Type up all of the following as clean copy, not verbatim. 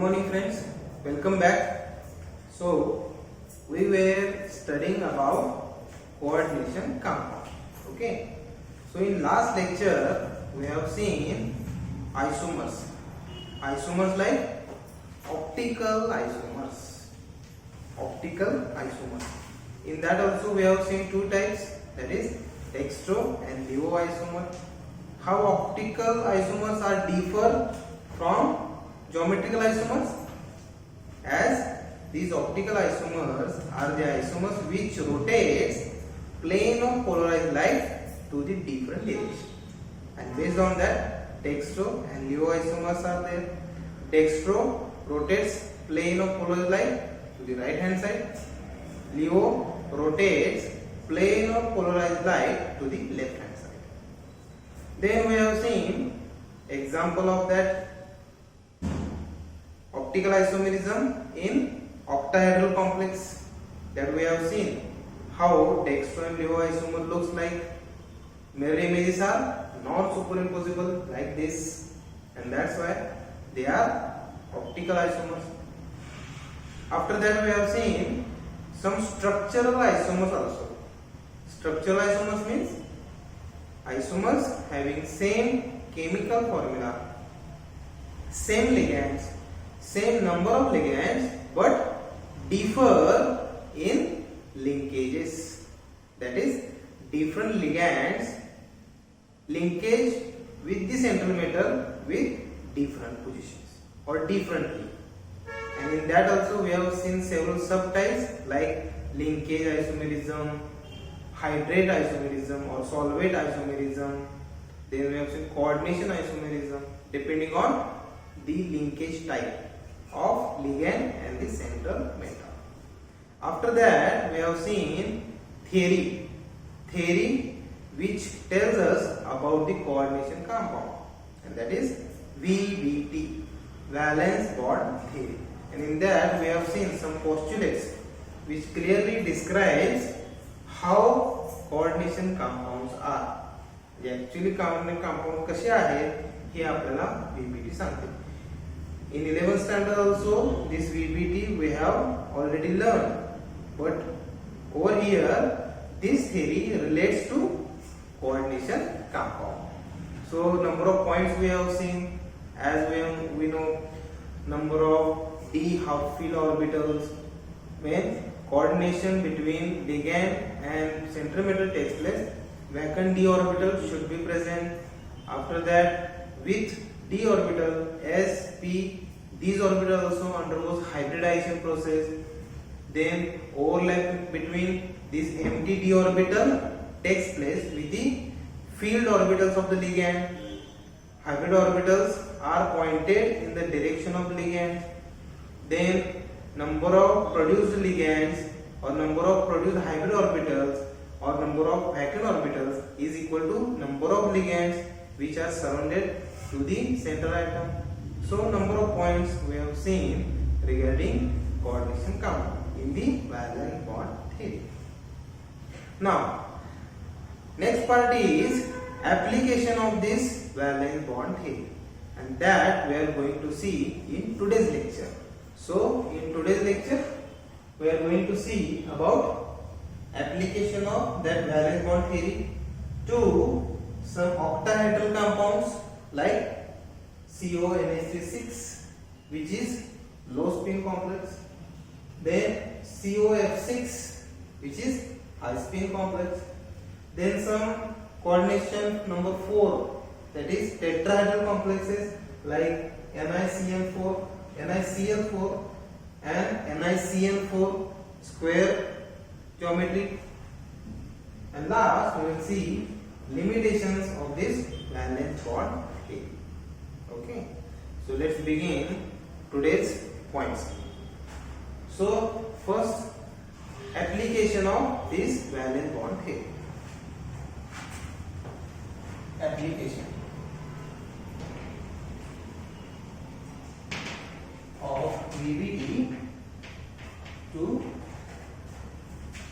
morning friends, welcome back. So we were studying about coordination compound. Okay, so in last lecture we have seen isomers. Isomers like optical isomers. In that also we have seen two types, that is dextro and leo isomer. How optical isomers are differ from geometrical isomers, as these optical isomers are the isomers which rotates plane of polarized light to the different direction, and based on that dextro and leo isomers are there. Dextro rotates plane of polarized light to the right hand side, leo rotates plane of polarized light to the left hand side. Then we have seen example of that optical isomerism in octahedral complex, that we have seen how dextro and leo isomer looks like. Mirror images are not superimposable like this, and that's why they are optical isomers. After that we have seen some structural isomers also. Structural isomers means isomers having same chemical formula, same ligands, same number of ligands, but differ in linkages. That is, different ligands linkage with the central metal with different positions or differently. And in that also we have seen several subtypes like linkage isomerism, hydrate isomerism or solvate isomerism. Then we have seen coordination isomerism depending on the linkage type of ligand and the central metal. After that we have seen theory which tells us about the coordination compound, and that is VBT, valence bond theory. And in that we have seen some postulates which clearly describes how coordination compounds are. Actually coordination compound कसे आहेत हे आपल्याला VBT सांगते. In 11th standard also this VBT we have already learned, but over here this theory relates to coordination compound. So number of points we have seen, as we know number of d half field orbitals, when coordination between ligand and central metal takes place, vacant d orbital should be present. After that, with d orbital sp, these orbitals also undergoes hybridization process. Then overlap between this empty d orbital takes place with the field orbitals of the ligand. Hybrid orbitals are pointed in the direction of the ligand. Then number of produced ligands or number of produced hybrid orbitals or number of vacant orbitals is equal to number of ligands which are surrounded to the central atom. So number of points we have seen regarding coordination compound in the valence bond theory. Now next part is application of this valence bond theory, and that we are going to see in today's lecture. So in today's lecture we are going to see about application of that valence bond theory to some octahedral compounds like CONH36, which is low spin complex, then COF6, which is high spin complex, then some coordination number 4, that is tetrahedral complexes like NiCN4, NiCl4 and NiCN4 square geometry. And last we will see limitations of this valence bond theory. Okay, so let's begin today's points. So first, application of this valence bond theory. Application of VBT to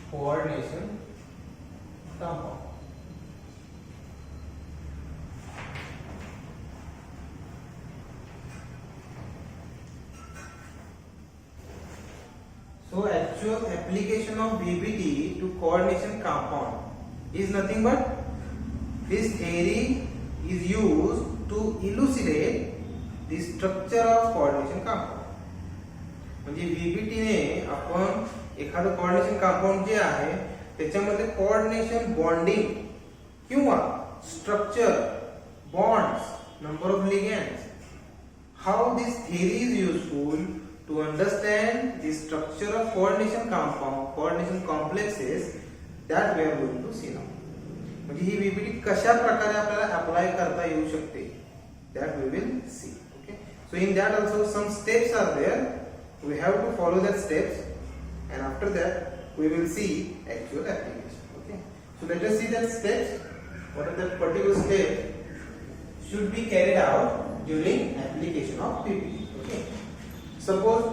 coordination compound. actual application of VBT to coordination compound is nothing but this theory is used to elucidate the structure of coordination compound. म्हणजे VBT ने आपण एखादं coordination compound जे आहे त्याच्यामध्ये coordination bonding किंवा structure bonds number of ligands how this theory is useful to understand the structure of coordination compound coordination complexes that we are going to see now. म्हणजे ही VBT कशा प्रकारे आपल्याला apply करता येऊ शकते that we will see. Okay, so in that also some steps are there. We have to follow that steps, and after that we will see actual application. Okay, so let us see that steps. What are the particular steps should be carried out during application of PPT. Okay, suppose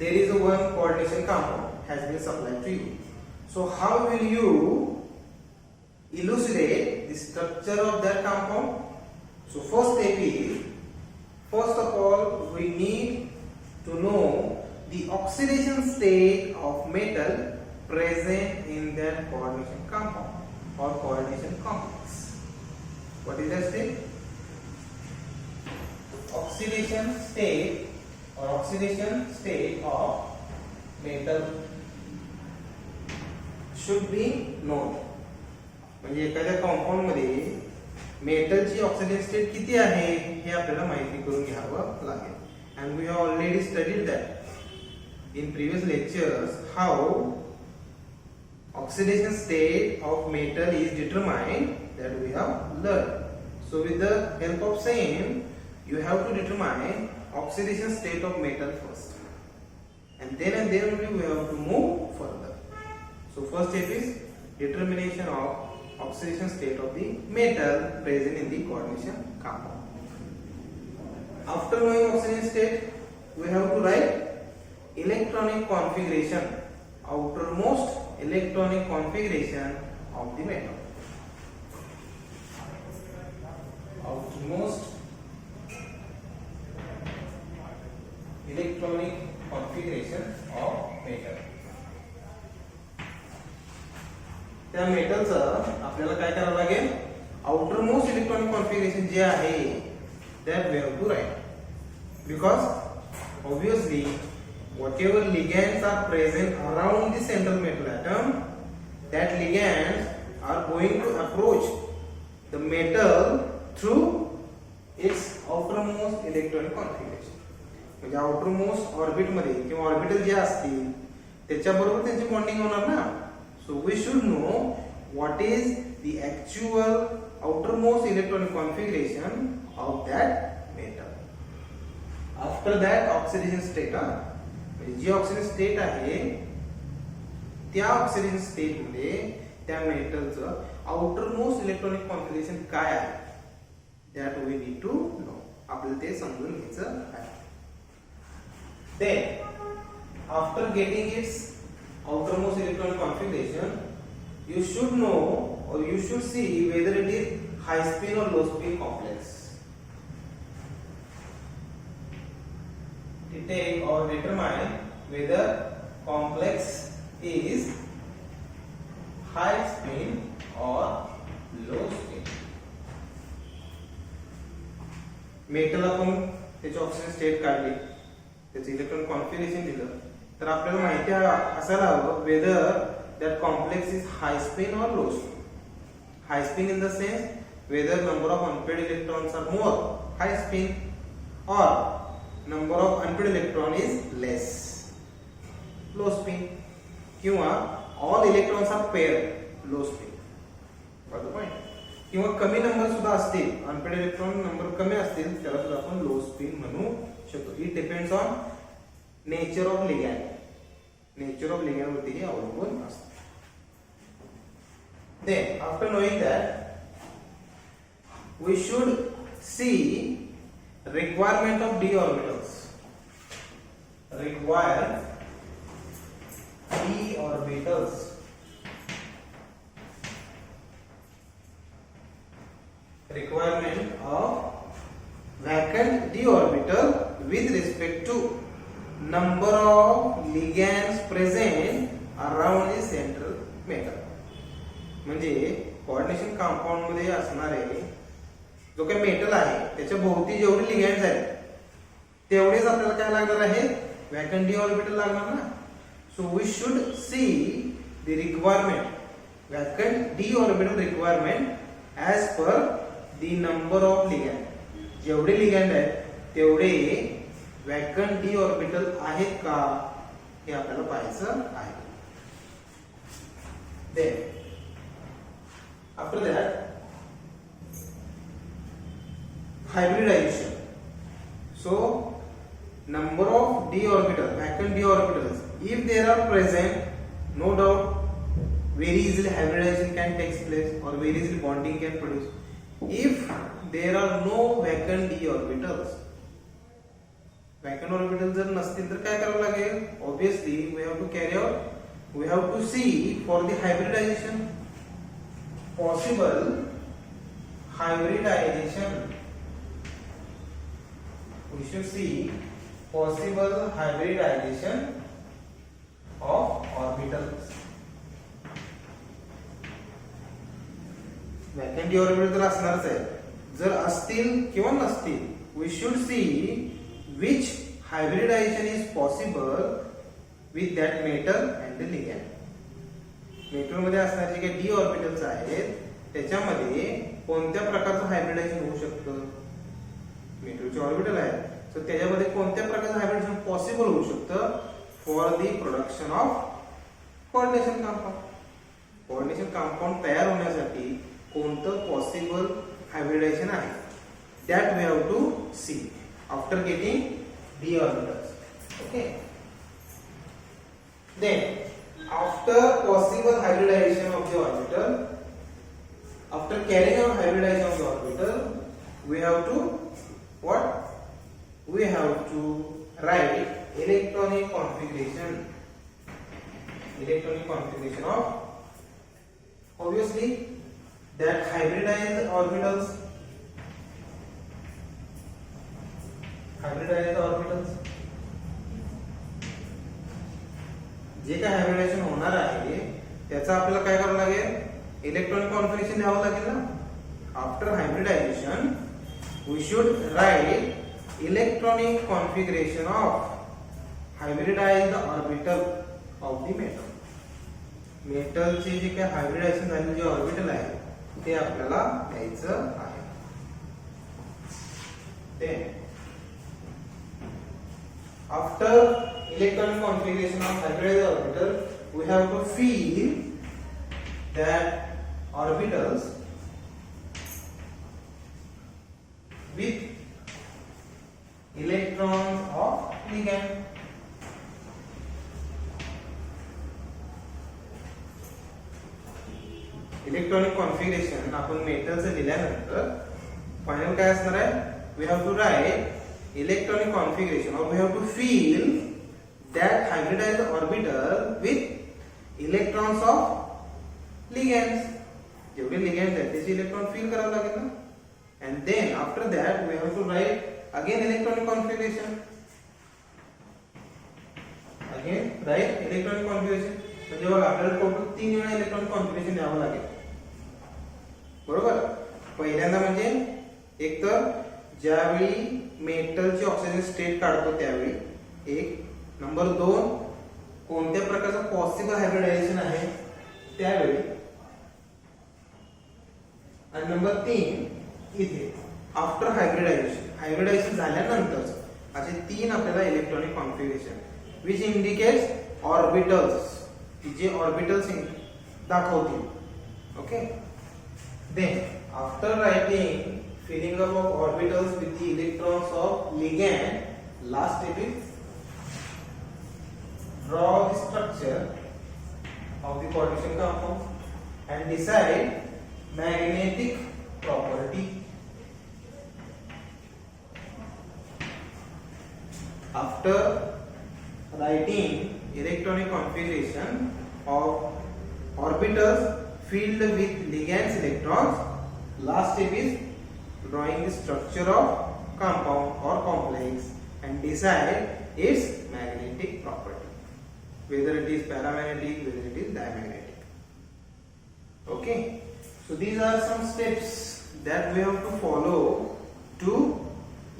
there is a one coordination compound has been supplied to you. So how will you elucidate the structure of that compound? So first step is, first of all we need to know the oxidation state of metal present in that coordination compound or coordination complex. What is that state? Oxidation state or oxidation state of metal should be known. म्हणजे एखाद्या compound मध्ये मेटलची oxidation state किती आहे हे आपल्याला माहिती करून घ्यावं लागेल. And we have already studied that in previous lectures how oxidation state of metal is determined, that we have learned. So with the help of same you have to determine oxidation state of metal first, and then only we have to move further. So first step is determination of oxidation state of the metal present in the coordination compound. After knowing oxidation state, we have to write electronic configuration, outermost electronic configuration of the metal. Outermost electronic configuration of metal. त्या मेटलचं आपल्याला काय करावं लागेल? outermost electronic configuration जे आहे that we have to write, because obviously whatever ligands are present around the central metal atom, that ligands are going to approach the metal through its outermost electronic configuration. म्हणजे outermost orbit मध्ये किंवा orbital जे असतील त्याच्याबरोबर त्यांची bonding होणार ना. So we should know what is the actual outermost electronic configuration of that metal. After that oxidation state, ji oxidation state आहे त्या oxidation state मध्ये त्या मेटलचं outermost electronic configuration काय आहे that we need to know. आपल्याला ते समजून घ्यायचं आहे. Then after getting its outermost electronic configuration, you should know or you should see whether it is high spin or low spin complex. Detect or determine whether complex is high spin or low spin. Metal आपण त्याची oxygen state काढली, त्याचे electron configuration दिलं, तर आपल्याला माहिती असायला हवं whether that complex is high spin or low spin. High spin in the sense whether number of unpaired electrons are more high spin or number of unpaired electron is less low spin, किंवा all electrons are paired low spin. Got the point? किंवा कमी number सुद्धा असतील, unpaired electron number कमी असतील त्याला सुद्धा आपण लो स्पिन म्हणू शकतो. It depends on nature of ligand. Nature of ligand वरती अवलंबून असते. Then after knowing that, we should see requirement of d orbitals. Require d orbitals. Requirement of vacant d orbital with respect to number of ligands present around the central metal. म्हणजे coordination compound मध्ये असणारे जो काही metal आहे त्याच्या भोवती जेवढे ligands आहेत तेवढेच आपल्याला काय लागणार आहे, वॅकंट डी ऑर्बिटल लागणार ना. So we should see the requirement, vacant D orbital requirement as per the number of ligand. जेवढे लिगँड आहेत तेवढे वॅकंट डी ऑर्बिटल आहेत का हे आपल्याला पाहायचं आहे. Then after that hybridization. So number of d orbital, vacant d orbitals, if there are present, no doubt very easily hybridization can take place or very easily bonding can produce. If there are no vacant d orbitals, vacant orbitals जर नसतील तर काय करावं लागेल, obviously we have to carry out, we have to see for the hybridization possible hybridization. We should see possible hybridization of orbitals. Vacant d orbital तर असणारच आहे. जर असतील किंवा नसतील, we should see which hybridization is possible with that metal and the ligand. Metal मध्ये असणारे जे D orbitals आहेत त्याच्यामध्ये कोणत्या प्रकारचं हायब्रिडायझेशन होऊ शकतं, मेटलचे ऑर्बिटल आहे तर त्याच्यामध्ये कोणत्या प्रकारचं हायब्रिडेशन पॉसिबल होऊ शकतं for the production of coordination compound. Coordination compound तयार होण्यासाठी कोणतं पॉसिबल हायब्रिडायझेशन आहे, that we have to see after getting d orbitals. Okay, then after possible hybridization of the orbital, after carrying out hybridization of the orbital, we have to what? We have to write electronic configuration. Electronic configuration of obviously that hybridized orbitals. Hybridized orbitals. जे काय hybridisation होणार आहे त्याचा आपल्याला काय करावं लागेल, electronic configuration द्यावं लागेल ना. After hybridisation we should write electronic configuration of hybridized orbital of the metal. Metal चे जे काही हायब्रिडायझेशन झालेले जे ऑर्बिटल आहे ते आपल्याला द्यायचं आहे. Then after electronic configuration of hybridized orbital, we have to feel that orbitals with electrons of ligand. Electronic configuration आपण मेटलचं दिल्यानंतर फायनल काय असणार आहे, we have to write electronic configuration और we have to fill that hybridized orbital with electrons of ligands. जेवढे ligands आहेत त्याचे इलेक्ट्रॉन फील करावं लागेल ना. And then after that we have to write again electronic configuration. Again write electronic configuration. म्हणजे बघा आपल्याला टोटल 3 वेळा इलेक्ट्रॉनिक कॉन्फिगरेशन द्यावं लागेल. बरोबर, पहिल्यांदा म्हणजे एक तर ज्यावेळी मेटलची ऑक्सिजन स्टेट काढतो त्यावेळी एक, नंबर 2 कोणत्या प्रकारचं पॉसिबल हायब्रिडायझेशन आहे त्यावेळी, आणि नंबर 3 इथे आफ्टर हायब्रिडायझेशन झाल्यानंतर असे 3 आपल्याला electronic configuration which indicates orbitals, जे ऑर्बिटल्स दाखवतील. Okay, then after writing filling up of orbitals with the electrons of ligand, last step is draw the structure of the coordination compound and decide magnetic property. After writing electronic configuration of orbitals filled with ligands electrons, last step is drawing the structure of compound or complex and decide its magnetic property, whether it is paramagnetic, whether it is diamagnetic. Okay, so these are some steps that we have to follow to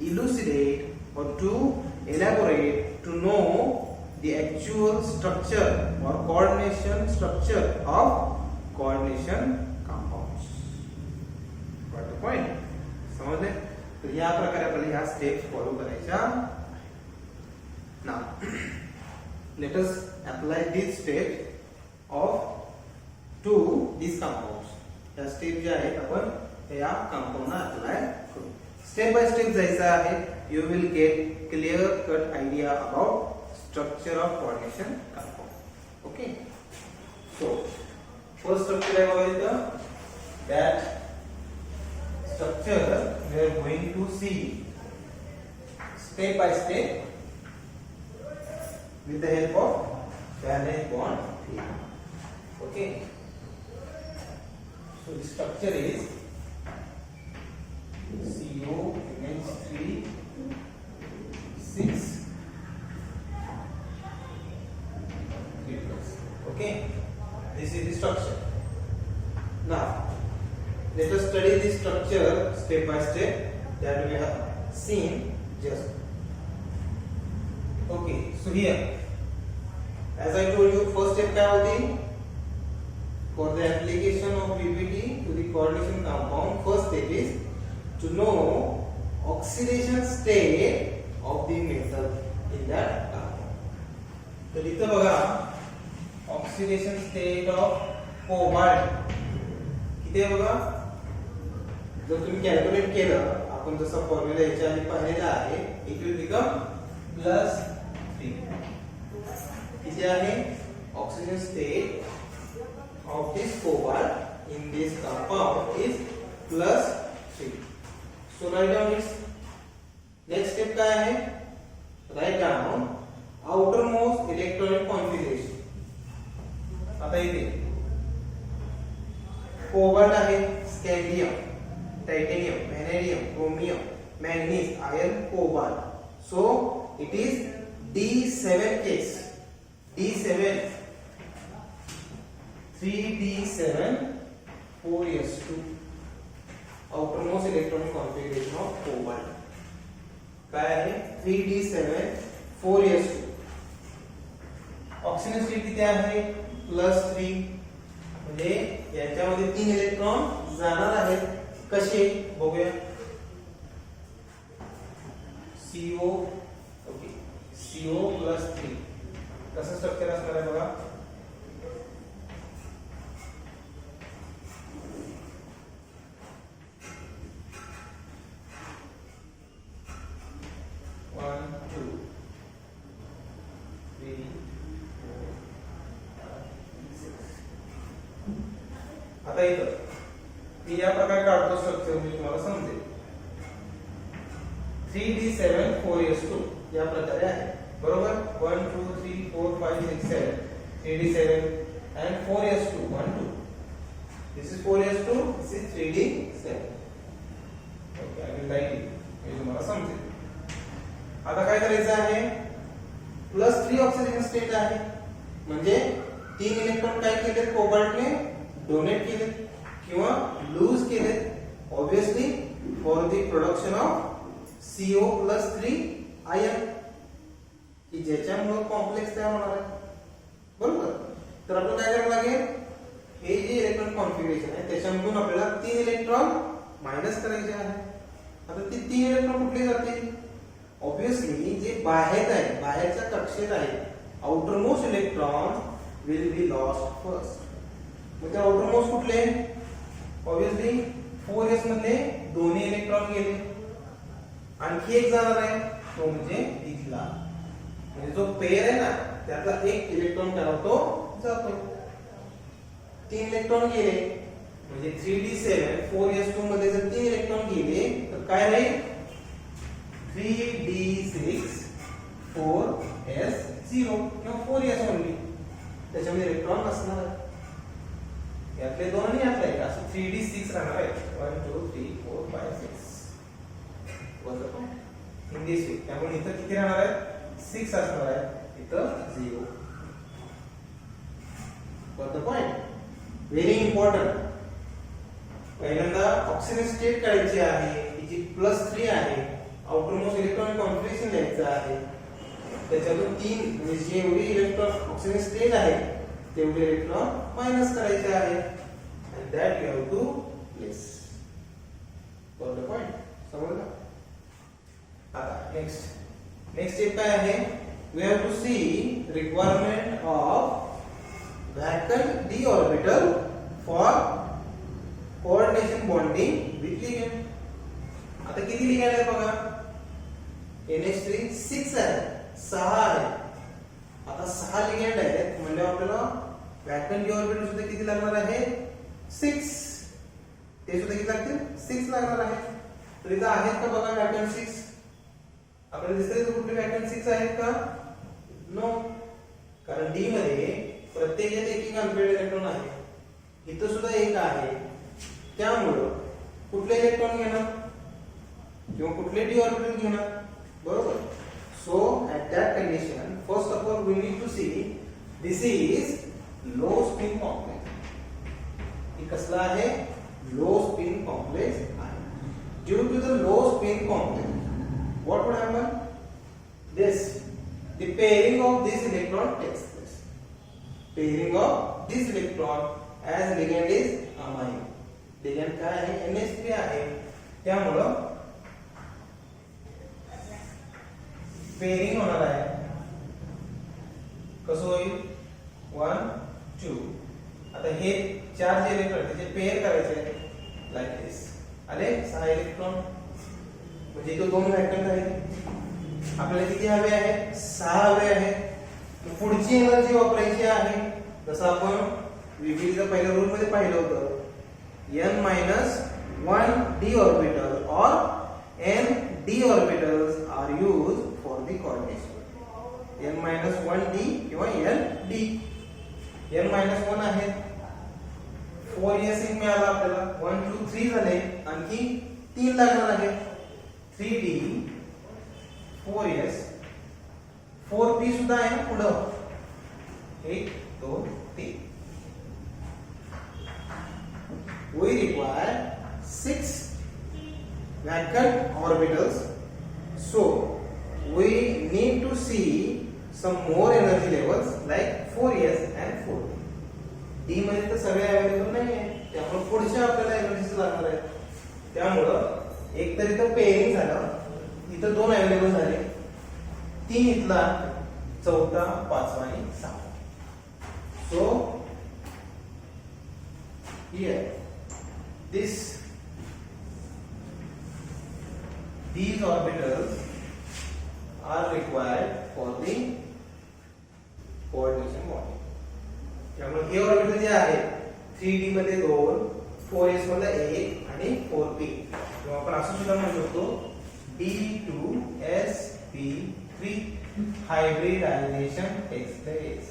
elucidate or to elaborate, to know the actual structure or coordination structure of coordination compounds. Got the point? समजले? तर या प्रकारे आपल्याला ह्या steps follow करायच्या. Now let us apply these steps to these compounds. या step ज्या आहेत आपण या कंपाऊंडना अप्लाय करू. स्टेप बाय स्टेप जायचं आहे. You will get clear cut idea about structure of coordination compound. Okay. So first structure I will tell that structure we are going to see step by step with the help of valence bond theory. Okay. So the structure is CONH3 6 3 plus. Okay, this is the structure. Now let us study the structure step by step that we have seen just. Okay, so here as I told you, first step क्या होती? For the application of VBT to the coordination compound, first step is to know oxidation state of the metal in that compound. तर इथं बघा oxidation state of cobalt किती आहे बघा. जर तुम्ही कॅल्क्युलेट केलं, आपण जसा फॉर्म्युला याच्या आधी पाहिलेला आहे, इट विल बिकम +3. किती आहे oxygen state of this cobalt in this compound is +3. So write down this. Next step क्या है? Write down outermost electronic configuration. आता इथे कोबाल्ट आहे, scandium, titanium, vanadium, chromium, manganese, iron, cobalt. So it is D7 case. D7 3D7 4s2 outermost electronic configuration of cobalt. काय आहे 3D7 4s2. Oxygen state किती आहे +3. म्हणजे याच्यामध्ये 3 इलेक्ट्रॉन जाणार आहेत. कसे बघूया. CO ओके CO +3 कसं स्ट्रक्चर असणार आहे बघा. आता इथं मी या प्रकारे काढतो स्ट्रक्चर, मी तुम्हाला समजेल. 3D7 4s2 या प्रकारे आहे बरोबर. 1 2 3 4 5 6 7 3D7 and 4s2 1 2. This is 4s2, this is 3D7. Okay, I will write it, मी तुम्हाला समजेल. आता काय करायचं आहे, +3 ऑक्सिजन स्टेट आहे म्हणजे 3 इलेक्ट्रॉन काय केले कोबाल्टने डोनेट केले किंवा लूज केले, obviously for the production of CO +3 ion, की ज्याच्यामुळे कॉम्प्लेक्स तयार होणार आहे बरोबर. तर आपण काय करायला लागेल, हे जे इलेक्ट्रॉन कॉन्फिगरेशन आहे त्याच्यामधून आपल्याला 3 इलेक्ट्रॉन मायनस करायचे आहे. आता ते 3 इलेक्ट्रॉन कुठे जातील, ऑब्वियसली जे बाहेर आहे, बाहेरच्या कक्षेत आहे, outermost electron will be lost first. म्हणजे आउटरमोस्ट कुठले, ऑब्वियसली 4s मध्ये दोन्ही इलेक्ट्रॉन गेले, आणखी एक जाणार आहे तो म्हणजे इथला, म्हणजे जो पेअर आहे ना त्यातला एक इलेक्ट्रॉन काय होतो जातो. 3 इलेक्ट्रॉन गेले म्हणजे 3D7 4s2 मध्ये जर 3 इलेक्ट्रॉन गेले तर काय राहील 3D6 4s0 किंवा 4s ओनली, त्याच्यामध्ये इलेक्ट्रॉन असणार आहे. यातले दोन आणि यातला एक असं 3D6 राहणार आहे. 1 2 3 4 5 6 इन दिस वे. त्यामुळे इथं किती राहणार आहे 6 असणार आहे, इथं 0. Got the point? Very important. पहिल्यांदा ऑक्सिजन स्टेट काढायची आहे, तिची +3 आहे, आउटरमोस्ट इलेक्ट्रॉन कॉन्फिगरेशन द्यायचं आहे. त्याच्यातून 3 म्हणजे जेवढी इलेक्ट्रॉन ऑक्सिजन स्टेट आहे तेवढे इलेक्ट्रॉन मायनस करायचे आहे. And that you have to place. Got the point? समजलं? आता नेक्स्ट स्टेप काय आहे? We have to see requirement of vacant d orbital for coordination bonding with ligand. आता किती लिगँड आहे बघा? NH3 6 आहे, 6 आहे. आता 6 लिगँड आहेत म्हणजे आपल्याला वॅकंट d ऑर्बिटल सुद्धा किती लागणार आहे? 6. ते सुद्धा किती लागतील? 6 लागणार आहे. तर इथं आहेत का बघा वॅकंट 6? आपल्याला दिसतंय कुठले वॅकंट 6 आहेत का? नो. कारण डी मध्ये प्रत्येक यात एक अनपेड इलेक्ट्रॉन आहे, इथं सुद्धा एक आहे. त्यामुळं कुठले इलेक्ट्रॉन घेणार किंवा कुठले डी ऑर्बिटल घेणार? बरोबर. So at that condition first of all we need to see this is low spin complex. हे कसला आहे? लो स्पिन कॉम्प्लेक्स आहे. Due to the low spin complex what would happen? The pairing of this electron takes place. Pairing of this electron as ligand is amine. Ligand काय आहे? NH3 आहे. त्यामुळं pairing होणार आहे. कसं होईल? 1 2. आता हे 4 जे इलेक्ट्रॉन त्याचे पेअर करायचे लाईक दिस. आले 6 इलेक्ट्रॉन म्हणजे इथं 2 वॅकंट आहेत. आपल्याला किती हवे आहे? 6 हवे आहे. पुढची एनर्जी वापरायची आहे जसं आपण विभिन्न पहिल्या रूल मध्ये पाहिलं होतं, n-1 d orbital or n d orbitals are used for the coordination. n-1 d किंवा n d. n-1 आहे, 4s एक मिळाला आपल्याला, 1 2 3 झाले, आणखी 3 लागणार आहे. 3d 4s 4p सुद्धा आहे ना पुढं. 1 2 3. We require 6 vacant orbitals. So we need to see some more energy levels like 4s and 4p. d मध्ये तर सगळे अवेलेबल नाही आहे, त्यामुळे पुढच्या आपल्याला एनर्जीज लागणार आहे. त्यामुळं एक तर इथं पेअरिंग झालं, इथं 2 अवेलेबल झाले, 3 इथला, 4था 5वा आणि 6वा. सो here these orbitals are required for the coordination bonding. त्यामुळे हे ऑर्बिटल जे आहे 3d मध्ये 2, 4s मध्ये 1 आणि 4p. किंवा आपण असं सुद्धा म्हणू शकतो d2sp3 hybridization takes place.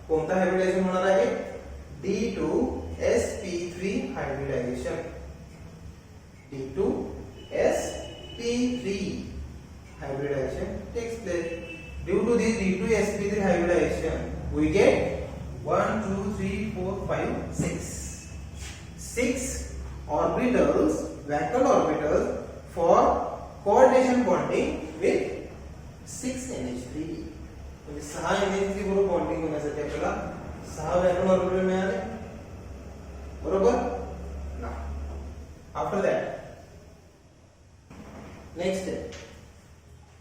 कोणता हायब्रिडायझेशन होणार आहे? d2sp3 hybridisation. d2sp3 hybridization takes place. Due to this d2sp3 hybridization we get 1 2 3 4 5 6 orbitals, vacant orbitals for coordination bonding with 6NH3. म्हणजे 6 NH3 बरोबर बॉन्डिंग होण्यासाठी आपल्याला 6 वॅकंट ऑर्बिटल मिळाले. बरोबर ना? After that next step.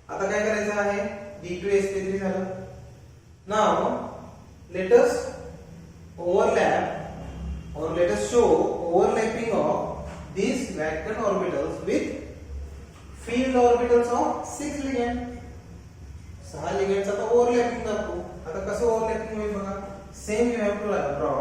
आता काय करायचं आहे? d2sp3 झालं. Now let us overlap or let us show overlapping of these vacant orbitals with field orbitals of 6 ligand. 6 लिगँडचा आता ओव्हरलॅपिंग दाखवू. आता कसं ओव्हरलॅपिंग होईल बघा. Same you have to draw.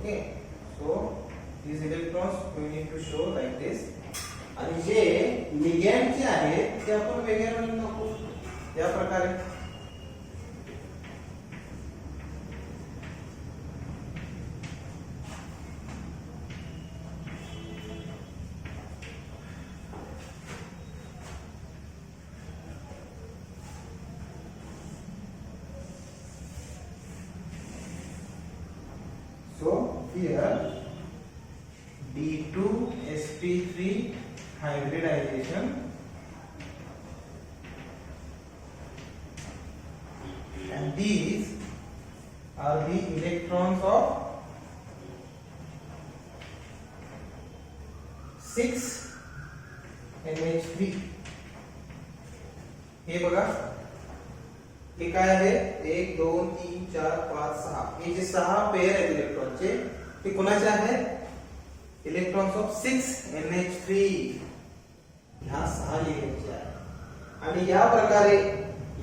Okay, so these electrons we need to show like this. आणि जे लिगॅंडचे आहेत ते आपण वेगळ्या म्हणून दाखवू या प्रकारे. So here D2sp3 hybridization and these are the electrons of 6NH3. हे बघा हे काय आहे 1 2 3 4 5 6 हे जे 6 पेयर आहेत इलेक्ट्रॉनचे ते कोणाचे आहेत इलेक्ट्रॉन्स ऑफ 6NH3 ह्या 6 लिगेंडचे आहेत आणि या प्रकारे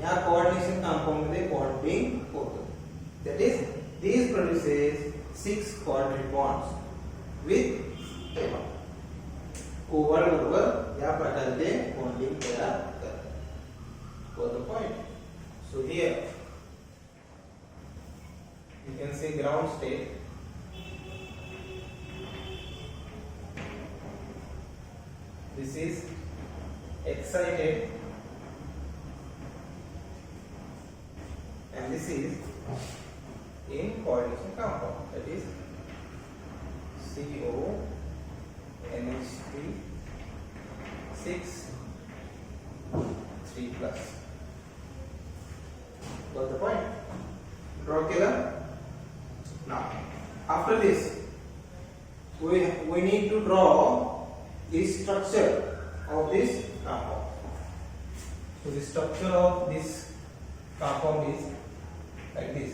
या कोऑर्डिनेशन कंपाउंड मध्ये बॉन्डिंग होतं. That is this produces 6 coordinate bonds with cover बरोबर या प्रकारे ते बॉन्डिंग तयार करतात. got the point. So here you can say ground state. This is excited and this is in coordination compound, that is CONH3 6 3 plus. Got the point? Draw केलं. Now after this we need to draw the structure of this compound. So the structure of this compound is like this.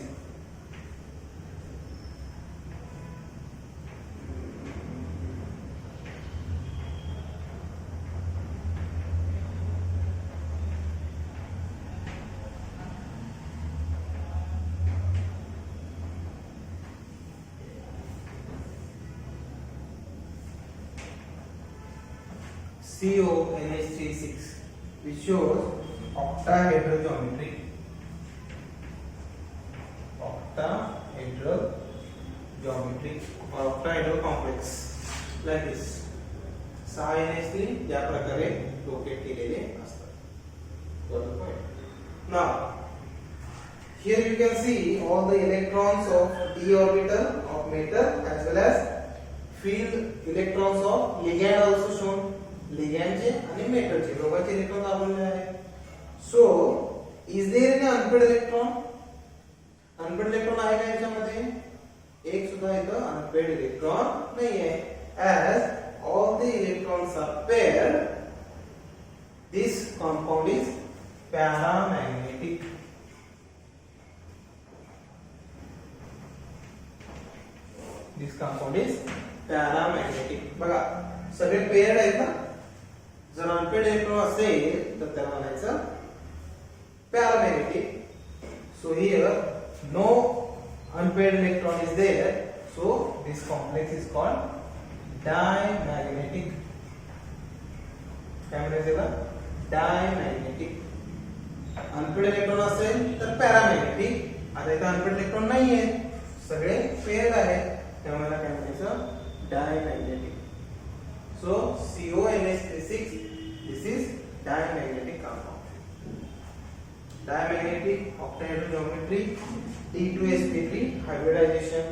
CONH36 which shows octahedral geometry. Octahedral geometry or octahedral complex like this. 6NH3 या प्रकारे locate केलेले असतात. Now here you can see all the electrons of d orbital of metal as well as field electrons of ligand also shown. ligand चे आणि metal चे दोघांचे electron दाखवलेले आहेत. So is there any unpaired electron? Unpaired electron आहे का याच्यामध्ये? एक सुद्धा इथं unpaired electron नाही आहे. As all the electrons are paired, this compound is paramagnetic. This compound is paramagnetic. बघा सगळे पेअर्ड आहेत ना. जर अनपेड इलेक्ट्रॉन असेल तर त्याला म्हणायचं paramagnetic. So here no unpaired electron is there, so this complex is called diamagnetic. काय म्हणायचं त्याला? डायमॅग्नेटिक. अनपेड इलेक्ट्रॉन असेल तर पॅरामॅग्नेटिक. आता इथे अनपेड इलेक्ट्रॉन नाहीये, सगळे पेअर्ड आहेत, त्यामुळे काय म्हणायचं diamagnetic. So CONH36 this is diamagnetic compound. Diamagnetic octahedral geometry, D2sp3 hybridization.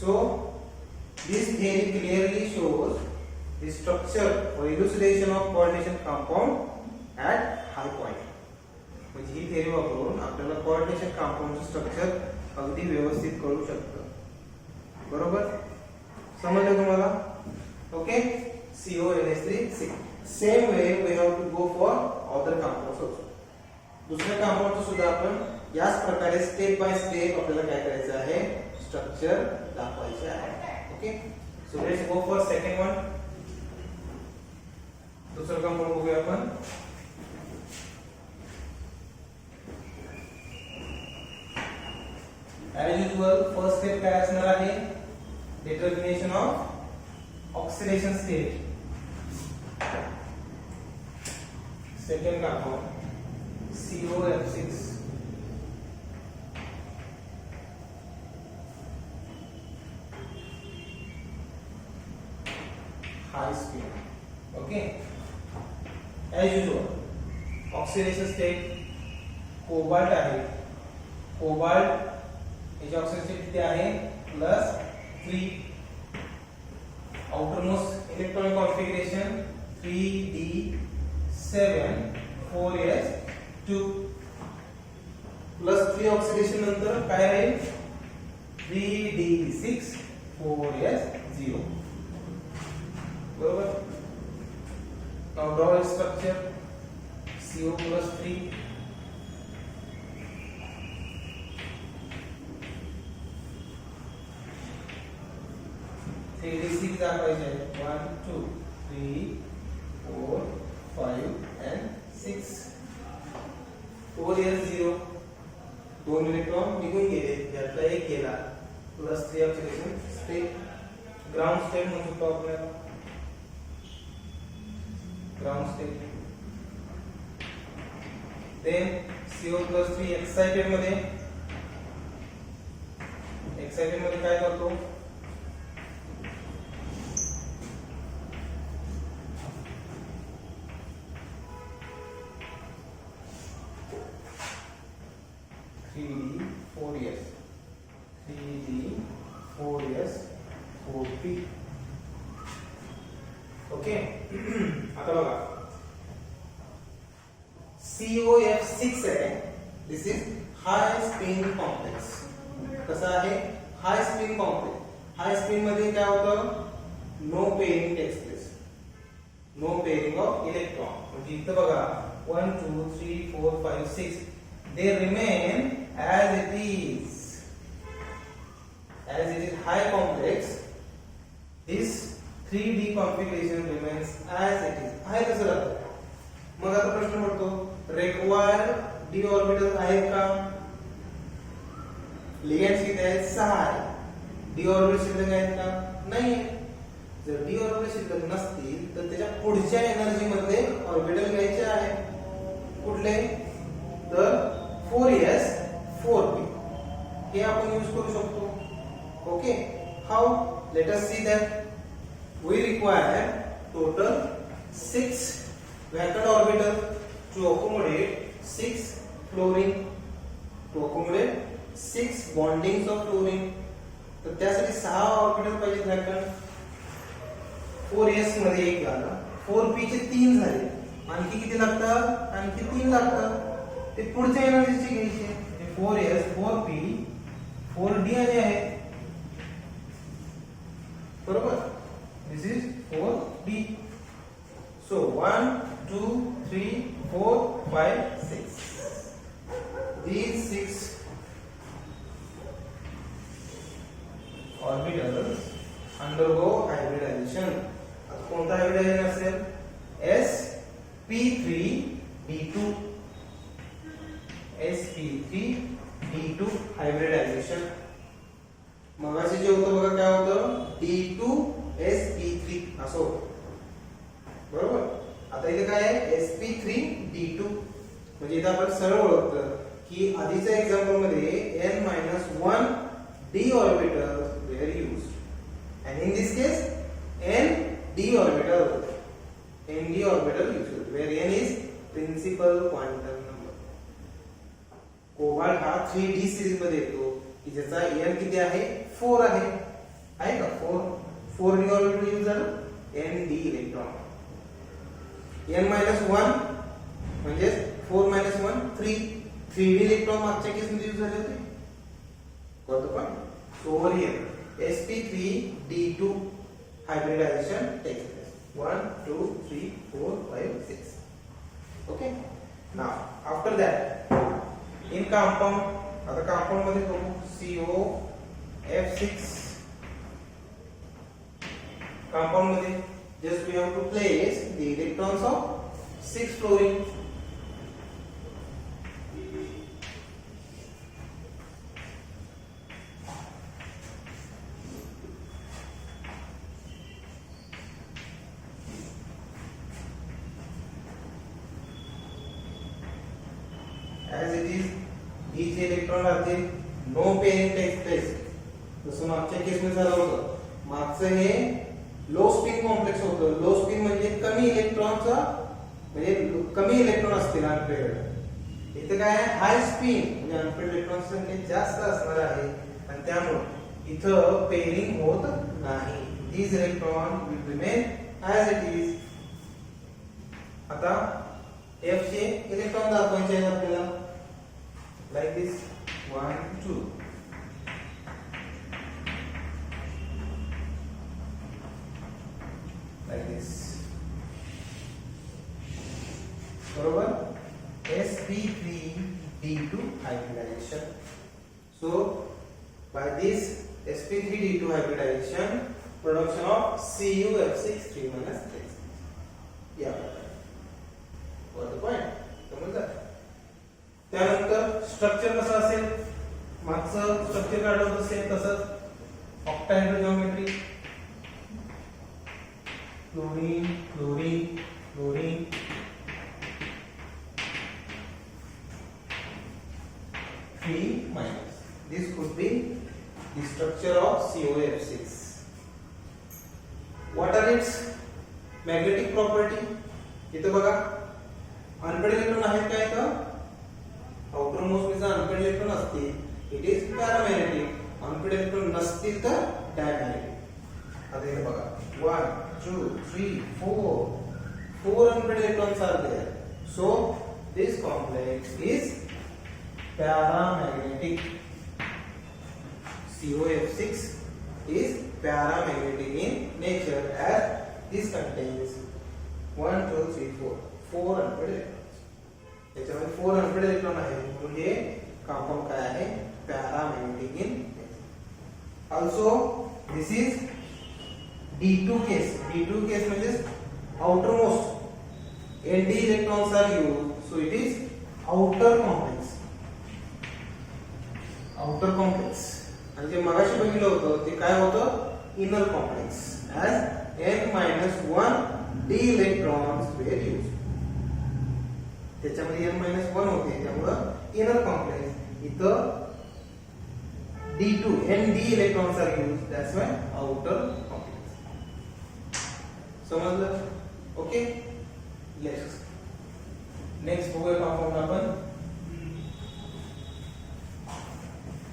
So this theory clearly shows the structure or elucidation of coordination compound at high point. म्हणजे ही theory वापरून आपल्याला coordination compound चे structure अगदी व्यवस्थित कळू शकतं. बरोबर? समजलं तुम्हाला? Okay, CONH3 same way we have to go for other compounds also. दुसऱ्या कंपाउंड सुद्धा आपण याच प्रकारे स्टेप बाय स्टेप आपल्याला काय करायचं आहे स्ट्रक्चर दाखवायचे आहे. Okay, so let's go for second one. दुसरं कंपाउंड बघूया आपण. As usual, first step काय असणार आहे? Determination of oxidation state. second compound COF6 high spin. Okay, as usual oxidation state cobalt आहे, कोबाल्ट याची ऑक्सिडेशन स्टेट किती आहे +3, outermost electronic configuration 3d7 4s2 +3 oxidation नंतर काय राहील 3d6 4s0 बरोबर. now draw a structure CO +3 3d6 दाखवायचे आहे 1 2 3 4 5 and 6 4s0 दोन इलेक्ट्रॉन निघून गेले, त्यातला एक गेला +3 ऑक्सिडेशन स्टेट, ग्राउंड स्टेट म्हणू शकतो आपण, ground state. Then CO+3 excited मध्ये काय करतो 3d4s 4p. ओके, आता बघा COF6 आहे, this is high spin complex. कसा आहे high spin complex. High spin मध्ये काय होतं no pairing takes place, no pairing of electron. म्हणजे इथं बघा 1 2 3 4 5 6 they remain as it is. As it is high complex, this 3d configuration remains as it is. आहे तसं राहतं. मग आता प्रश्न पडतो रिक्वायर्ड d ऑर्बिटल आहेत का? लिगेंड्स किती आहेत 6 आहेत. d ऑर्बिटल शिल्लक आहेत का? नाही. जर d ऑर्बिटल शिल्लक नसतील तर त्याच्या पुढच्या एनर्जी मध्ये ऑर्बिटल घ्यायचे आहेत. कुठले? तर 4s 4p हे आपण यूज करू शकतो. Okay, how? Let us see that. we require total 6 vacant orbitals to accommodate 6 fluorine, to accommodate 6 bondings of fluorine. तर त्यासाठी 6 ऑर्बिटल पाहिजे vacant. 4s मध्ये एक झाला, 4p चे 3 झाले, आणखी किती लागतात? आणखी 3 लागतात. ते पुढच्या एनर्जीची घ्यायची. 4s 4p 4d आले आहेत बरोबर. This is 4d. So 1 2 3 4 5 6. These 6 orbitals undergo hybridization. आता कोणता hybridization असेल? sp3d2 sp3d2 hybridization. मगाशी जे होतं बघा काय होतं d2sp3 असं होतं बरोबर. आता इथे काय आहे sp3d2. म्हणजे इथे आपण सरळ ओळखतो की आधीच्या एक्झाम्पल मध्ये n-1 d orbitals were used and in this case n d orbital used where n is principal quantum number. Cobalt हा 3d सीरीज मध्ये येतो की ज्याचा n किती आहे 4 आहे का? 4d ऑर्बिटल यूज झालं nd इलेक्ट्रॉन. n-1 म्हणजे 4-1 3d इलेक्ट्रॉन मागच्या केस मध्ये यूज झाले होते कोणतं पण. So over here sp3d2 hybridization takes place 1 2 3 4 5 6. okay, now after that in compound, आता compound मध्ये बघू COF6 compound मध्ये just we have to place the electrons of 6 fluorine. as it is he J electron राहतील no pairing takes place. जसं मागच्या केसमध्ये झालं होतं. मागचं हे लो स्पिन कॉम्प्लेक्स होतं. लो स्पिन म्हणजे कमी इलेक्ट्रॉनचा म्हणजे कमी इलेक्ट्रॉन असतील अनपेअर्ड. इथे काय आहे हाय स्पिन म्हणजे अनपेअर्ड इलेक्ट्रॉनची संख्या जास्त असणार आहे आणि त्यामुळे इथं पेअरिंग होत नाही. these electron will remain as it is. आता F चे इलेक्ट्रॉन दाखवायचे आहेत आपल्याला like this 1 2 like this. बरोबर. sp3d2 hybridization. So by this sp3d2 hybridization production of CuF6 3 6. Yeah. What the point? समजलं? त्यानंतर स्ट्रक्चर कसं असेल मागचं स्ट्रक्चर काढलं असेल तसंच octahedral geometry chlorine chlorine chlorine -. This could be the structure of COF6. What are its magnetic property? इथे बघा अनपेड इलेक्ट्रॉन आहेत काय तर आउटर मोस्ट मध्ये अनपेड इलेक्ट्रॉन असतील it is paramagnetic. Unpaired electron नसतील तर डायमॅग्नेटिक. आता इथे बघा 1 2 3 4 unpaired electrons are there. So this complex is paramagnetic. COF6 is paramagnetic in nature as this contains 1 2 3 4 unpaired electrons. त्याच्यामध्ये 4 अनपेड इलेक्ट्रॉन आहेत म्हणून हे कंपाऊंड काय आहे paramagnetic in nature. Also this is D2 case. D2 case म्हणजे outermost Nd electrons are used. So it is outer complex. Outer complex आणि जे मगाशी बघितलं होतं ते काय होतं inner complex as n-1 d electrons were used. त्याच्यामध्ये n-1 होते त्यामुळं इनर कॉम्प्लेक्स. इथं D2 nd electrons are used that's why outer complex. समजलं? ओके. नेक्स्ट बघूया कंपाऊंड आपण.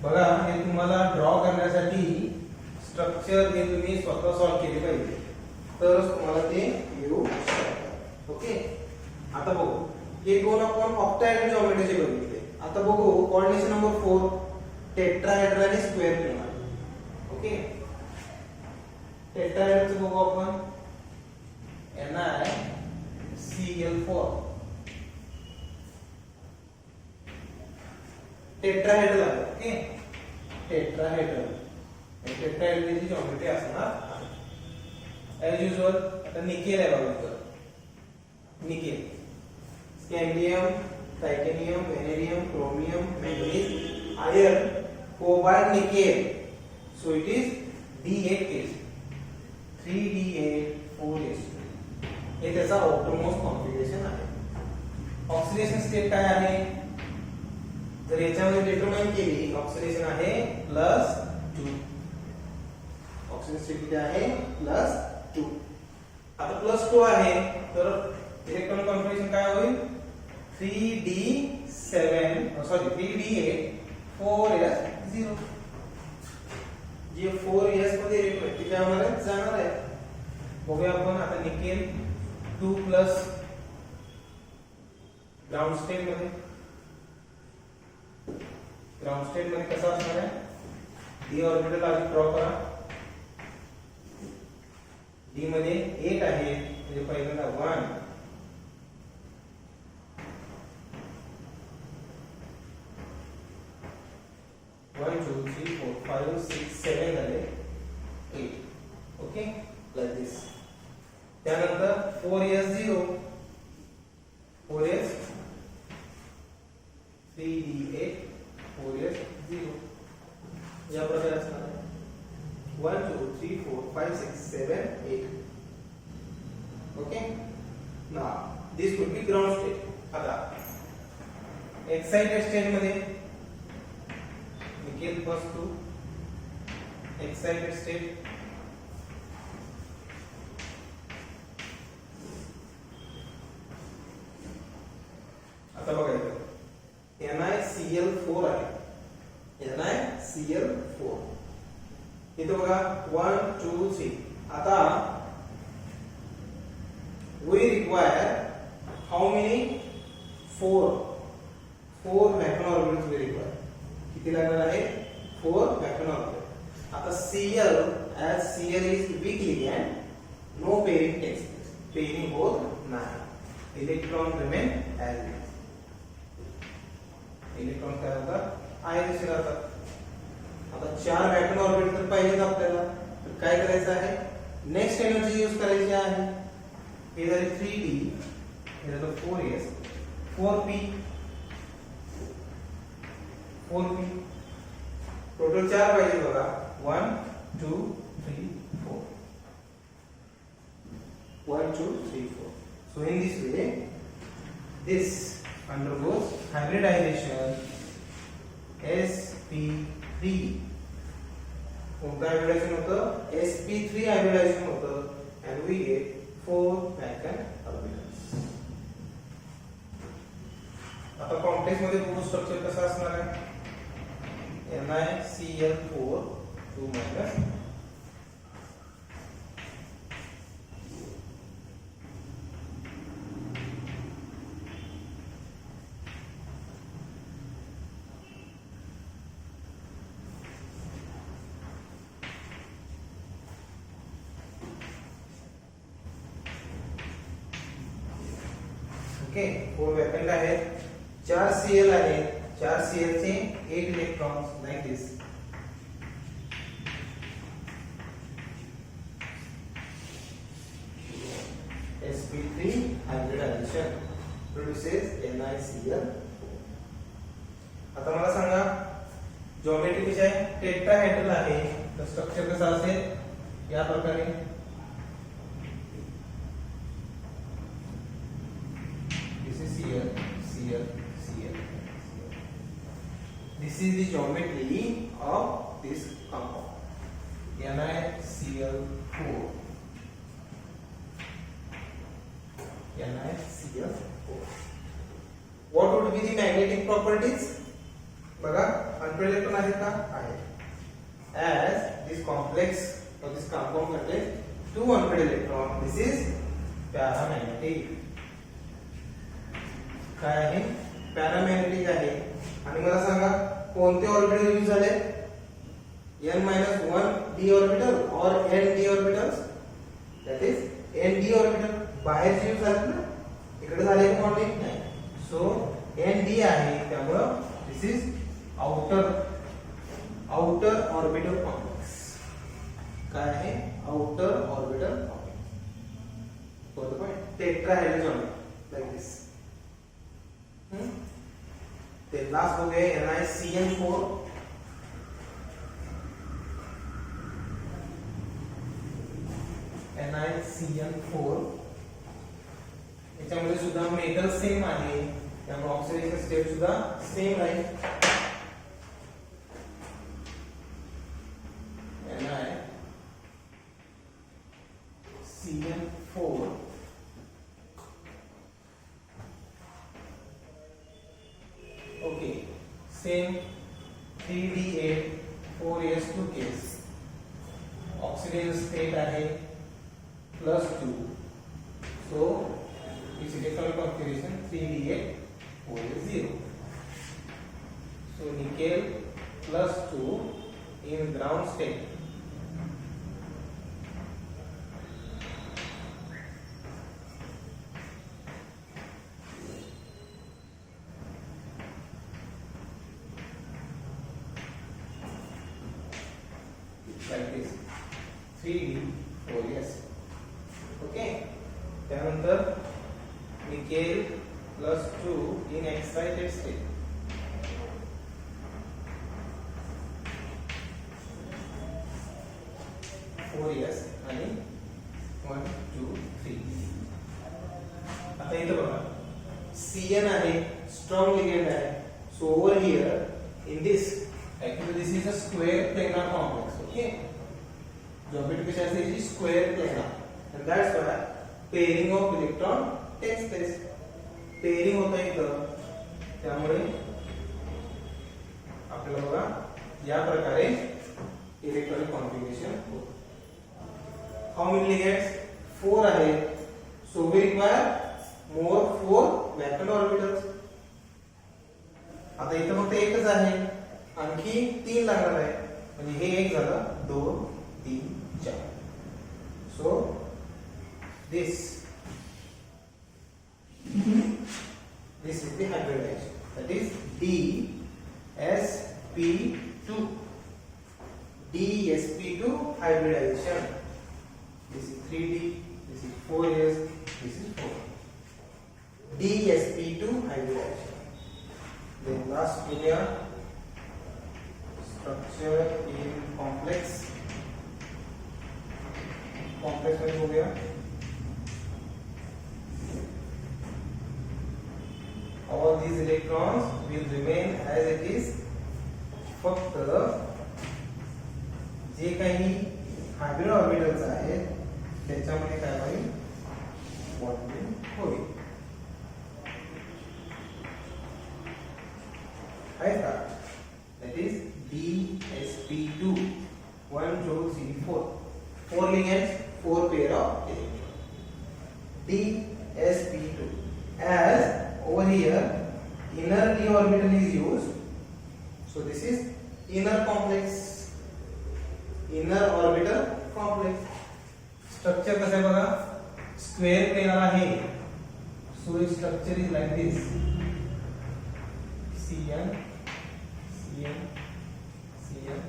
बघा हे तुम्हाला ड्रॉ करण्यासाठी स्ट्रक्चर हे तुम्ही स्वतः सॉल्व केले पाहिजे तरच तुम्हाला ते येऊ शकतं. ओके. आता बघू हे दोन आपण ऑक्टाहेड्रल जिओमेट्रीचे बघितले. आता बघू कोऑर्डिनेशन नंबर 4 टेट्राहेड्रल आणि स्क्वेअर प्लेनार. ओके. टेट्राहेड्रलचं बघू आपण NiCl4. टेट्राहेड्रल आहे. ओके. टेट्राहेड्रल टेट्राहेड्रलची जिओमेट्री असणार ॲज युजुअल. आता निकेल आहे बघा इथं. Nickel scandium titanium vanadium chromium manganese iron cobalt nickel. So it is D8 case 3D8 4S. हे त्याचा आउटरमोस्ट कॉन्फिगरेशन आहे. ऑक्सिडेशन स्टेट काय आहे जर याच्यामध्ये डिटरमाइन केली ऑक्सिडेशन आहे +2. ऑक्सिडेशन स्टेट किती आहे +2. आता +2 आहे तर इलेक्ट्रॉन कॉन्फिगरेशन काय होईल 3D8 4S0. जे 4S मध्ये इलेक्ट्रॉन किती होणार आहे जाणार आहे. बघूया आपण आता निकेल 2+ ग्राउंड स्टेट मध्ये. ग्राउंड स्टेट मध्ये कसं असणार आहे d ऑर्बिटल आधी ड्रॉ करा. d मध्ये 8 आहे म्हणजे पहिल्यांदा 1 1 2 3 4 5 6 7 झाले 8. Okay like this. त्यानंतर 4S0 4S 3D8 4S0 या प्रकारे असणार आहे 1 2 3 4 5 6 7 8. Okay. Now this would be ground state. आता एक्साइटेड स्टेट मध्ये nickel first to excited state. आता बघा इथं NiCl4 आहे. NiCl4 इथं बघा 1 2 3. आता we require how many 4 vacuum orbitals we require. किती लागणार आहे 4 वॅक्यूम ऑर्बिटल. आता Cl as Cl is weak ligand, no pairing takes place. Pairing होत नाही. Electron remain as it is. Electron काय होतात आहे तसे राहतात. आता 4 वॅक्यूम ऑर्बिटल पाहिजेत आपल्याला, तर काय करायचं आहे नेक्स्ट एनर्जी यूज करायची आहे. हे झाले 3d, हे झालं 4s, 4p, 4p. टोटल 4 पाहिजे बघा 1 2 3 4. 1 2 3 4. So in this way this undergoes hybridization sp3. कोणतं हायब्रिडायझेशन होतं sp3 हायब्रिडायझेशन होतं and we get 4 vacant orbitals. आता कॉम्प्लेक्स मध्ये ग्रुप स्ट्रक्चर कसं असणार आहे NiCl4 2 minus ओके 4 वॅकंट आहेत. 4 Cl आहेत. 4 Cl चे 8 electrons like this. sp3 hybridization produces NiCl4. आता मला सांगा ज्योमेट्री कशी आहे टेट्राहेड्रल आहे, तर स्ट्रक्चर कसं असेल या प्रकारे. This is the geometry of this compound NiCl4. What would be the magnetic properties? बघा अनपेड इलेक्ट्रॉन आहेत का आहे. As this complex or this compound contains 2 unpaired electron, this is paramagnetic. काय आहे पॅरामॅग्नेटिक आहे. आणि मला सांगा कोणते ऑर्बिटल यूज झाले n-1d ऑर्बिटल और nd orbitals. That is nd orbital बाहेरचे यूज झाले ना, इकडे झाले बॉन्डिंग नाही. सो nd आहे, त्यामुळे this is outer orbital complex. काय आहे outer orbital complex. For the point tetrahedral geometry like this. then last हो गए NiCl4. याच्यामध्ये सुद्धा मेटल सेम आहे, त्यामुळे ऑक्सिडेशन स्टेट सुद्धा सेम राहील. NiCl4 okay same 3d8 4s2 case. Oxidation state आहे +2. So it's electronic configuration 3d8 4s0. So nickel +2 in ground state. Like this 3d4s. okay त्यानंतर nickel +2 in excited state. yes आणि 1 2 3. आता इथं बघा Cn आहे strong ligand आहे, So over here in this, actually this is a square planar complex. Okay, geometry कशाचे is square planar, and that's why pairing of electron takes place. Pairing होतं इथं, त्यामुळे आपल्याला बघा या प्रकारे इलेक्ट्रॉनिक कॉन्फिगरेशन होतं. How many ligands? 4 आहे. So we require more 4 vacant orbitals. आता इथं फक्त एकच आहे, आणखी 3 लागणार आहे, म्हणजे हे एक झालं, 2 3 4. So this is the hybridization, that is DsP2. DsP2 hybridization. This is 3D, this is 4s, this is 4. DsP2 hybridization. Then last area, structure in complex. Complex में हो गया. All these electrons will remain as it is. फक्त जे काही hybrid orbitals आहेत त्याच्यामध्ये काय होईल, bonding होईल. आहे का? That is DsP2. 1 2 3 4. 4 ligands, 4 pair of electrons. DsP2. As over here inner d orbital is used, so this is inner complex. Inner orbital complex. Structure कसं आहे बघा, square planar आहे. So its structure is like this. Cn Cn Cn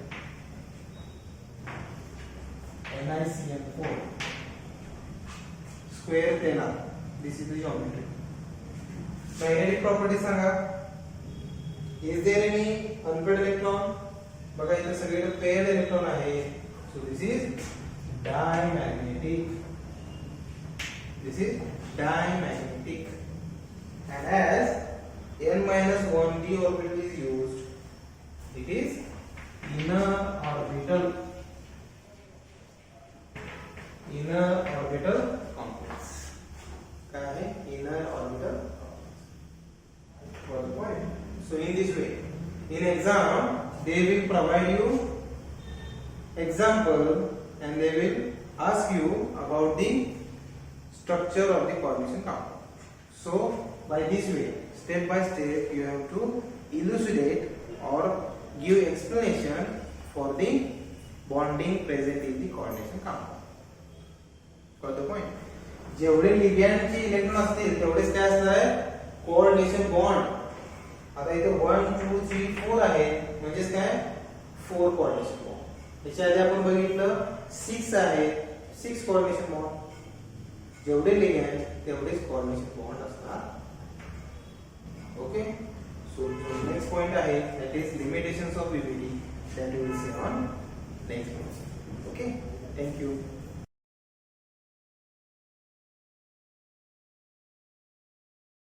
NiCN4. Square planar. This is the geometry. Magnetic properties Sanga. Is there any unpaired electron? बघा इथे सगळीकडे paired electron आहे. So this is dimagnetic. This is dimagnetic. And as n-1d orbital is used, it is inner orbital. Inner orbital complex. क्या है? Inner orbital complex. For the point. So in this way, in exam they will provide you example and they will ask you about the structure of the coordination compound. So by this way, step by step, you have to elucidate or give explanation for the bonding present in the coordination compound. Got the point? जेवढे लिगॅंडचे electron असतील तेवढेच काय असणार, coordination bond. आता इथे 1 2 3 4 आहे, म्हणजे काय 4 कोऑर्डिनेशन बॉन्ड. याच्या आधी आपण बघितलं 6 आहे, 6 कोऑर्डिनेशन बॉन्ड. जेवढे लिगॅंड तेवढेच कोऑर्डिनेशन बॉन्ड असणार. ओके, सो नेक्स्ट पॉइंट आहे, that is limitations of VBD, that we will see on next one. Okay, thank you.